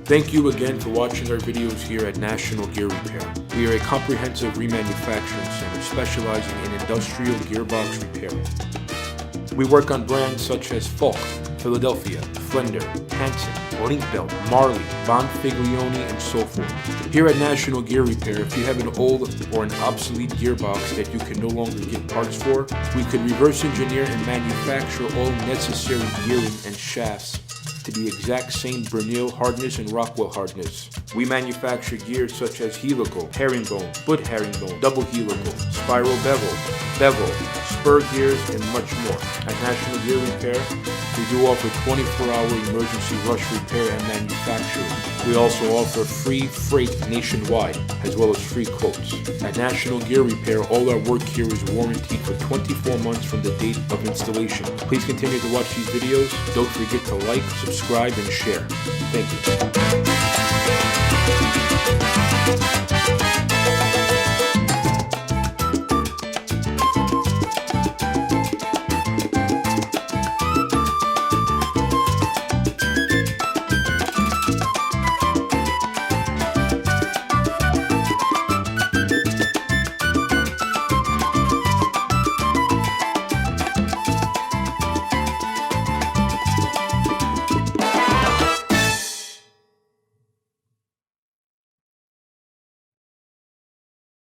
Thank you again for watching our videos here at National Gear Repair. We are a comprehensive remanufacturing center specializing in industrial gearbox repair. We work on brands such as Falk, Philadelphia, Flender, Hanson, Linkbelt, Marley, Bonfiglione, and so forth. Here at National Gear Repair, if you have an old or an obsolete gearbox that you can no longer get parts for, we could reverse engineer and manufacture all necessary gearing and shafts to the exact same Bernil hardness and Rockwell hardness. We manufacture gears such as helical, herringbone, foot herringbone, double helical, spiral bevel, spur gears, and much more. At National Gear Repair, we do offer 24-hour emergency rush repair and manufacturing. We also offer free freight nationwide, as well as free quotes. At National Gear Repair, all our work here is warranted for 24 months from the date of installation. Please continue to watch these videos. Don't forget to like, subscribe, and share. Thank you.